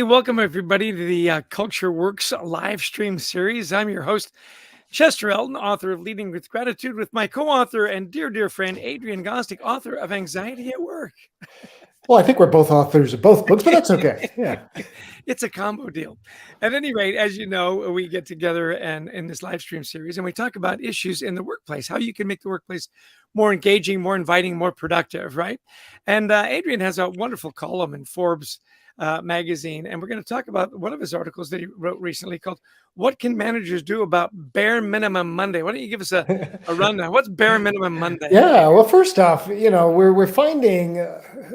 welcome everybody to the Culture Works live stream series. I'm your host, Chester Elton, author of Leading with Gratitude, with my co-author and dear friend, Adrian Gostick, author of Anxiety at Work. Well, I think we're both authors of both books, but that's okay. Yeah. It's a combo deal. At any rate, as you know, we get together and in this live stream series and we talk about issues in the workplace, how you can make the workplace more engaging, more inviting, more productive, right? And Adrian has a wonderful column in Forbes magazine, and we're going to talk about one of his articles that he wrote recently called "What Can Managers Do About Bare Minimum Monday?" Why don't you give us a rundown? What's Bare Minimum Monday? Yeah. Well, first off, we're finding,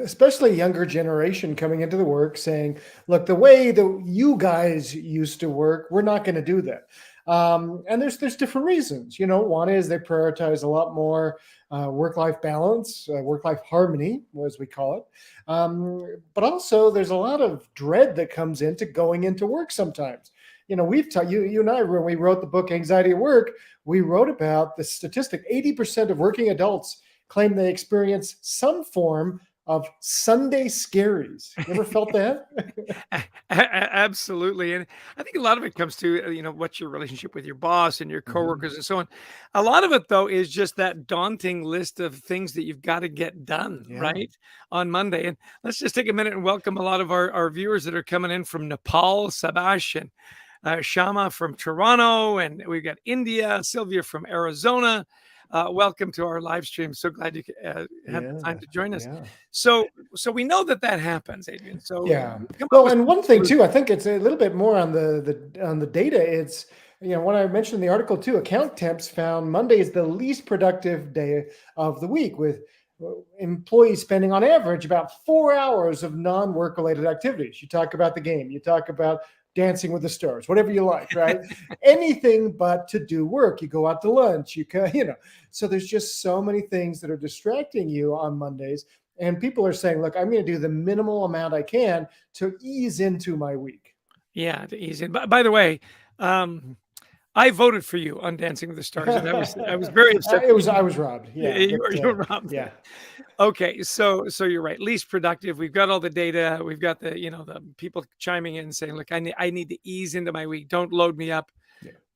especially younger generation coming into the work saying, look, the way that you guys used to work, we're not going to do that. And there's different reasons. One is they prioritize a lot more work-life balance, work-life harmony, as we call it. But also there's a lot of dread that comes into going into work sometimes. We've taught you and I, when we wrote the book Anxiety at Work, we wrote about the statistic 80% of working adults claim they experience some form of Sunday scaries. You ever felt that? Absolutely. And I think a lot of it comes to, what's your relationship with your boss and your coworkers and so on. A lot of it, though, is just that daunting list of things that you've got to get done, right, on Monday. And let's just take a minute and welcome a lot of our viewers that are coming in from Nepal, Sebastian, Shama from Toronto, and we've got India, Sylvia from Arizona. Welcome to our live stream. So glad you had the time to join us. Yeah. So we know that happens, Adrian. So yeah. Well, and one thing too, I think it's a little bit more on the data. It's when I mentioned the article too, account temps found Monday is the least productive day of the week, with employees spending on average about 4 hours of non-work related activities. You talk about the game, you talk about Dancing with the Stars, whatever you like, right? Anything but to do work. You go out to lunch, so there's just so many things that are distracting you on Mondays. And people are saying, look, I'm going to do the minimal amount I can to ease into my week. Yeah, to ease in. By the way, I voted for you on Dancing with the Stars, and I was very upset. I was robbed. Yeah, you were robbed. Yeah. Okay, so you're right. Least productive. We've got all the data. We've got the the people chiming in saying, look, I need to ease into my week. Don't load me up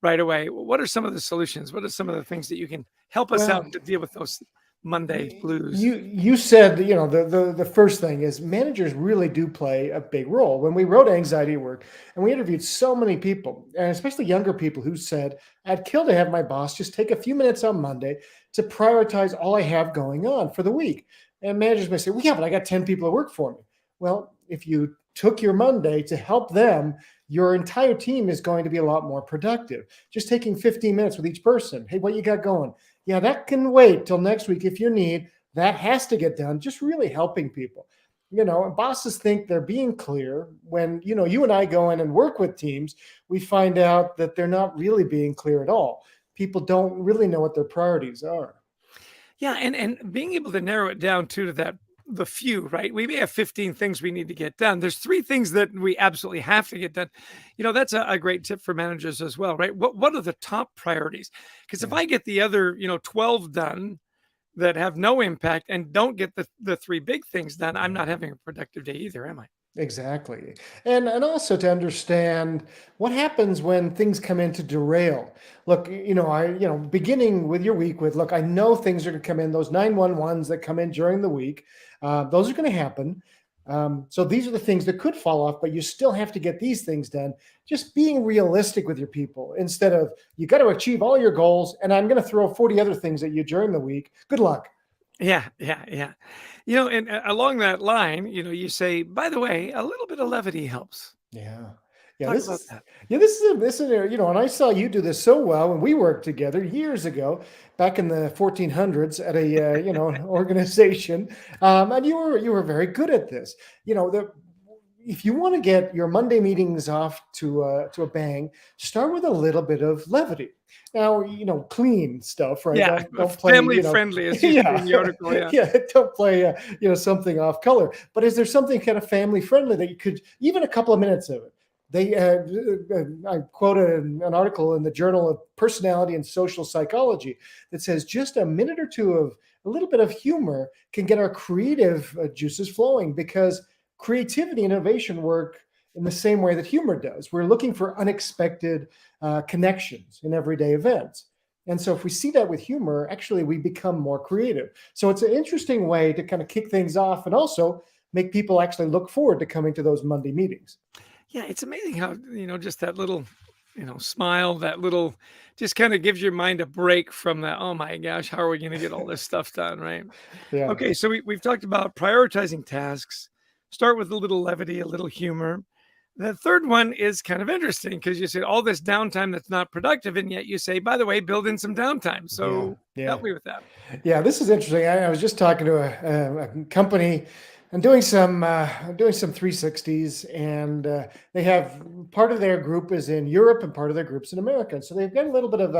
right away. What are some of the solutions? What are some of the things that you can help us out to deal with those Monday blues? You said, the first thing is managers really do play a big role. When we wrote Anxiety at Work, and we interviewed so many people, and especially younger people, who said, I'd kill to have my boss just take a few minutes on Monday to prioritize all I have going on for the week. And managers may say, well, yeah, but I got 10 people that work for me. Well, if you took your Monday to help them, your entire team is going to be a lot more productive. Just taking 15 minutes with each person. Hey, what you got going? Yeah, that can wait till next week if you need. That has to get done. Just really helping people. Bosses think they're being clear. When, you and I go in and work with teams, we find out that they're not really being clear at all. People don't really know what their priorities are. Yeah, and being able to narrow it down to the few, right? We may have 15 things we need to get done. There's 3 things that we absolutely have to get done. That's a great tip for managers as well, right? What are the top priorities? Because if I get the other, 12 done that have no impact and don't get the 3 big things done, I'm not having a productive day either, am I? Exactly. And also to understand what happens when things come in to derail. Look, beginning with your week with, look, I know things are going to come in, those 911s that come in during the week, those are going to happen. So these are the things that could fall off, but you still have to get these things done. Just being realistic with your people instead of, you got to achieve all your goals and I'm going to throw 40 other things at you during the week. Good luck. Yeah. And along that line, you say, by the way, a little bit of levity helps. Yeah. Talk about that. This is and I saw you do this so well when we worked together years ago, back in the 1400s at a organization, and you were very good at this. If you want to get your Monday meetings off to a bang, start with a little bit of levity. Now, clean stuff, right? Yeah, don't play family friendly, as you said in the article. Yeah, don't play something off color. But is there something kind of family friendly that you could, even a couple of minutes of it? I quoted an article in the Journal of Personality and Social Psychology that says just a minute or two of a little bit of humor can get our creative juices flowing, because creativity and innovation work in the same way that humor does. We're looking for unexpected connections in everyday events. And so if we see that with humor, actually we become more creative. So it's an interesting way to kind of kick things off and also make people actually look forward to coming to those Monday meetings. Yeah, it's amazing how, just that little, smile, that little just kind of gives your mind a break from that, oh my gosh, how are we going to get all this stuff done, right? Yeah. Okay, so we've talked about prioritizing tasks, start with a little levity, a little humor. The third one is kind of interesting because you say all this downtime that's not productive, and yet you say, by the way, build in some downtime. Yeah. So Yeah. help me with that. Yeah, this is interesting. I was just talking to a company and doing some 360s, and they have part of their group is in Europe and part of their groups in America. And so they've got a little bit of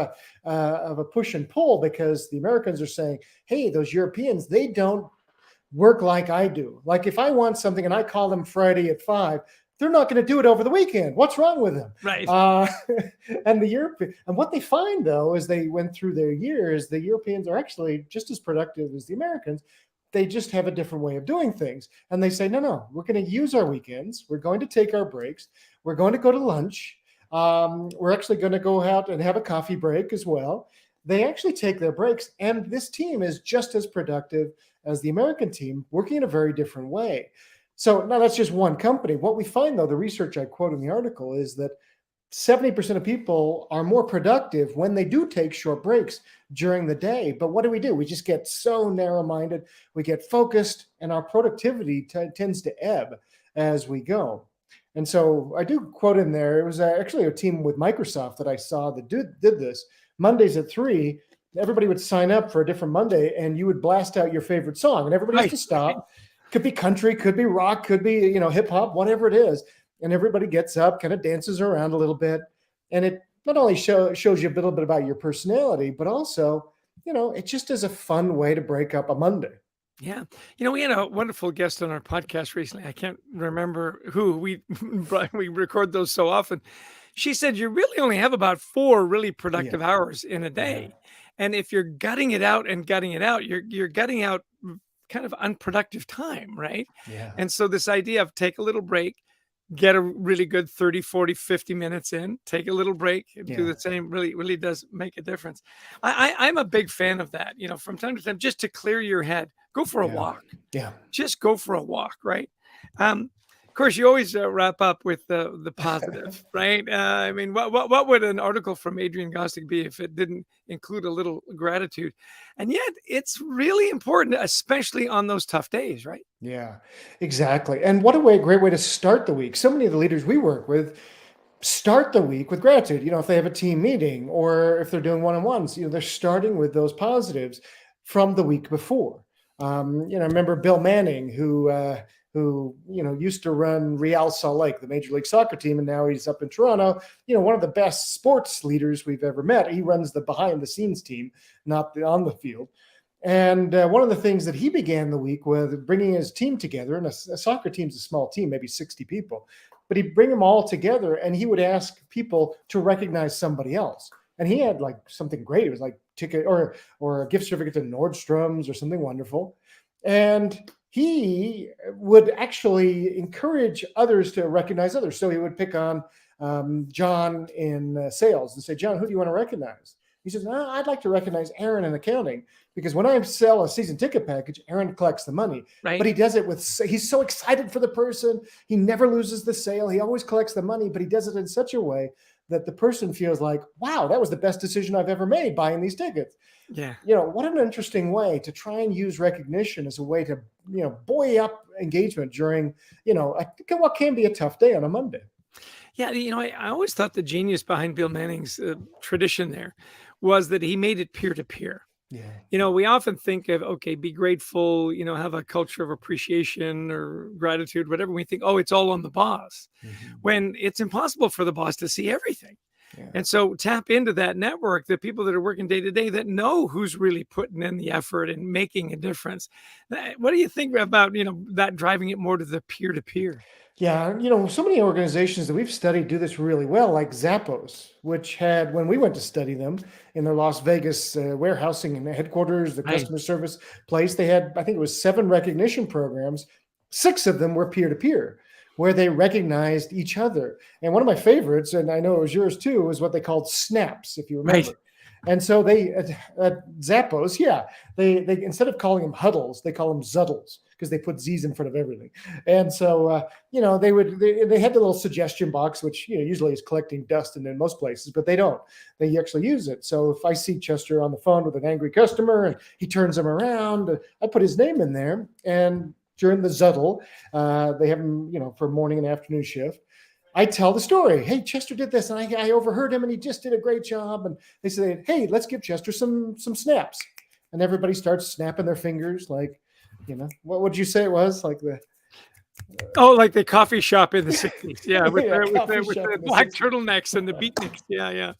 a push and pull because the Americans are saying, "Hey, those Europeans, they don't work like I do. Like if I want something and I call them Friday at 5, they're not going to do it over the weekend. What's wrong with them?" Right. Uh, and the European, and what they find though, as they went through their years, the Europeans are actually just as productive as the Americans. They just have a different way of doing things. And they say, no, no, we're going to use our weekends. We're going to take our breaks. We're going to go to lunch. We're actually going to go out and have a coffee break as well. They actually take their breaks. And this team is just as productive as the American team, working in a very different way. So now that's just one company. What we find, though, the research I quote in the article is that 70% of people are more productive when they do take short breaks during the day. But what do? We just get so narrow minded, we get focused, and our productivity tends to ebb as we go. And so I do quote in there, it was actually a team with Microsoft that I saw that did this. Mondays at 3, everybody would sign up for a different Monday and you would blast out your favorite song and everybody has Right. to stop. Could be country, could be rock, could be, hip hop, whatever it is. And everybody gets up, kind of dances around a little bit. And it not only shows you a little bit about your personality, but also, it just is a fun way to break up a Monday. Yeah. We had a wonderful guest on our podcast recently. I can't remember who we record those so often. She said you really only have about 4 really Yeah. productive hours in a Yeah. day. And if you're gutting it out and gutting it out, you're gutting out kind of unproductive time, right? Yeah. And so this idea of take a little break, get a really good 30, 40, 50 minutes in, take a little break, and do Yeah. the same really does make a difference. I'm a big fan of that, from time to time, just to clear your head, go for a Yeah. walk. Yeah. Just go for a walk, right? Of course, you always wrap up with the positive, right? I mean, what would an article from Adrian Gostick be if it didn't include a little gratitude? And yet, it's really important, especially on those tough days, right? Yeah, exactly. And what great way to start the week. So many of the leaders we work with start the week with gratitude. If they have a team meeting or if they're doing one-on-ones, they're starting with those positives from the week before. I remember Bill Manning, who used to run Real Salt Lake, the Major League Soccer team, and now he's up in Toronto. One of the best sports leaders we've ever met. He runs the behind-the-scenes team, not on the field. And one of the things that he began the week with bringing his team together, and a soccer team's a small team, maybe 60 people, but he'd bring them all together and he would ask people to recognize somebody else. And he had like something great. It was like ticket or a gift certificate to Nordstrom's or something wonderful. And he would actually encourage others to recognize others. So he would pick on John in sales and say, "John, who do you want to recognize?" He says, "I'd like to recognize Aaron in accounting because when I sell a season ticket package, Aaron collects the money, Right. but he does it he's so excited for the person. He never loses the sale. He always collects the money, but he does it in such a way that the person feels like, wow, that was the best decision I've ever made buying these tickets." Yeah. What an interesting way to try and use recognition as a way to, buoy up engagement during, what can be a tough day on a Monday. Yeah, I always thought the genius behind Bill Manning's tradition there was that he made it peer to peer. Yeah. We often think of, okay, be grateful, have a culture of appreciation or gratitude, whatever. We think, oh, it's all on the boss, when it's impossible for the boss to see everything. Yeah. And so tap into that network, the people that are working day to day that know who's really putting in the effort and making a difference. What do you think about, that driving it more to the peer to peer? Yeah, so many organizations that we've studied do this really well, like Zappos, which had, when we went to study them in their Las Vegas warehousing and headquarters, the Right. customer service place, they had, I think it was 7 recognition programs. 6 of them were peer to peer, where they recognized each other. And one of my favorites, and I know it was yours too, was what they called snaps, if you Right. remember. And so they at Zappos, yeah, they instead of calling them huddles, they call them zuddles because they put Z's in front of everything. And so they had the little suggestion box, which usually is collecting dust in most places, but they don't. They actually use it. So if I see Chester on the phone with an angry customer and he turns them around, I put his name in there. And during the zuddle, they have him, for morning and afternoon shift. I tell the story. Hey, Chester did this, and I overheard him, and he just did a great job. And they say, hey, let's give Chester some snaps. And everybody starts snapping their fingers, like, what would you say it was? Like like the coffee shop in the 60s. Yeah, with yeah, the black turtlenecks and the beatniks. Yeah, yeah.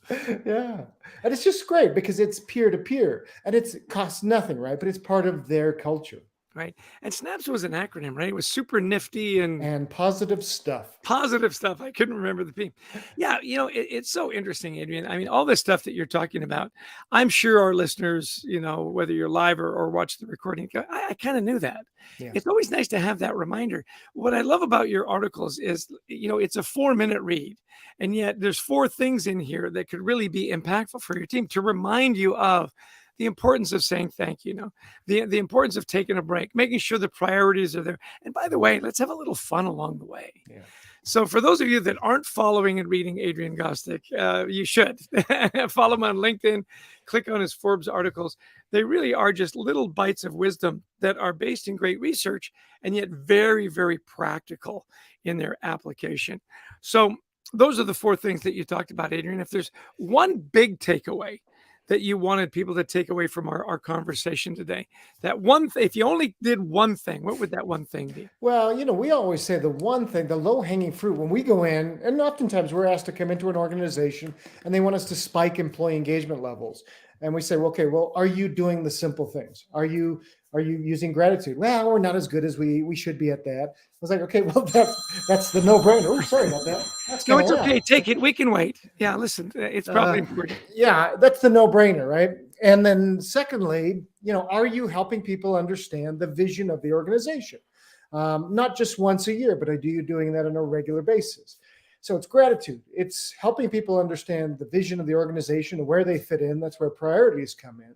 Yeah. And it's just great because it's peer to peer, and it costs nothing, right? But it's part of their culture. Right. And SNAPS was an acronym, right? It was super nifty and positive stuff. Positive stuff. I couldn't remember the theme. Yeah, it's so interesting, Adrian. I mean, all this stuff that you're talking about, I'm sure our listeners, whether you're live or watch the recording, I kind of knew that. Yeah. It's always nice to have that reminder. What I love about your articles is, it's a 4-minute read, and yet there's 4 things in here that could really be impactful for your team to remind you of the importance of saying thank you, the importance of taking a break, making sure the priorities are there. And by the way, let's have a little fun along the way. Yeah. So for those of you that aren't following and reading Adrian Gostick, you should follow him on LinkedIn, click on his Forbes articles. They really are just little bites of wisdom that are based in great research and yet very, very practical in their application. So those are the 4 things that you talked about, Adrian. If there's one big takeaway that you wanted people to take away from our conversation today, that one if you only did one thing, what would that one thing be? Well, we always say the one thing, the low-hanging fruit, when we go in, and oftentimes we're asked to come into an organization and they want us to spike employee engagement levels. And we say, okay, well, are you doing the simple things? Are you using gratitude? Well, we're not as good as we should be at that. I was like, okay, well, that's the no-brainer. Oh, sorry about that. No, it's okay. Take it. We can wait. Yeah, listen, it's probably important. Yeah, that's the no-brainer, right? And then secondly, are you helping people understand the vision of the organization? Not just once a year, but are you doing that on a regular basis? So it's gratitude. It's helping people understand the vision of the organization and where they fit in. That's where priorities come in.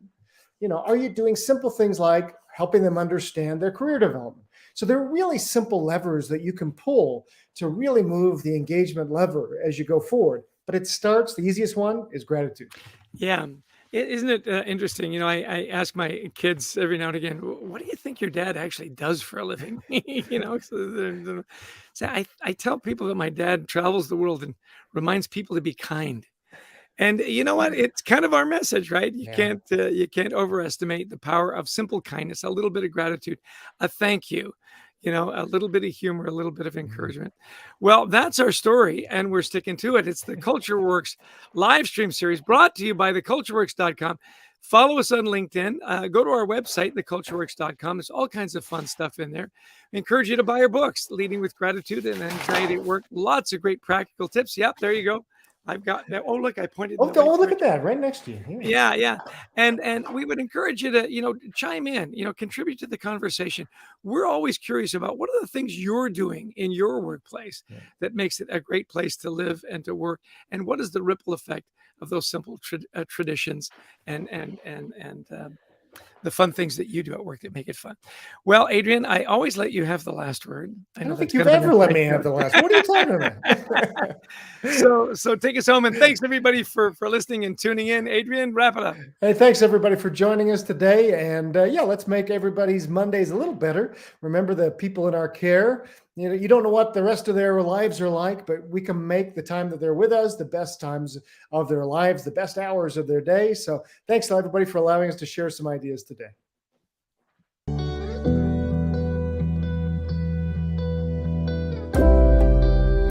Are you doing simple things like helping them understand their career development? So there are really simple levers that you can pull to really move the engagement lever as you go forward. But it starts, the easiest one is gratitude. Yeah. Isn't it interesting? I ask my kids every now and again, what do you think your dad actually does for a living? So I tell people that my dad travels the world and reminds people to be kind. And you know what? It's kind of our message, right? You can't overestimate the power of simple kindness, a little bit of gratitude, a thank you, a little bit of humor, a little bit of encouragement. Well, that's our story, and we're sticking to it. It's the Culture Works live stream series brought to you by thecultureworks.com. Follow us on LinkedIn. Go to our website, thecultureworks.com. There's all kinds of fun stuff in there. I encourage you to buy our books, Leading with Gratitude and Anxiety at Work. Lots of great practical tips. Yep, there you go. I've got that. Oh, look, I pointed. Oh, look at that right next to you. Yeah. And we would encourage you to, chime in, contribute to the conversation. We're always curious about what are the things you're doing in your workplace that makes it a great place to live and to work. And what is the ripple effect of those simple traditions and the fun things that you do at work that make it fun. Well, Adrian, I always let you have the last word. I don't think you've ever let me have the last word. What are you talking about? So take us home, and thanks everybody for listening and tuning in. Adrian, wrap it up. Hey, thanks everybody for joining us today. And let's make everybody's Mondays a little better. Remember the people in our care. You don't know what the rest of their lives are like, but we can make the time that they're with us the best times of their lives, the best hours of their day. So thanks to everybody for allowing us to share some ideas today.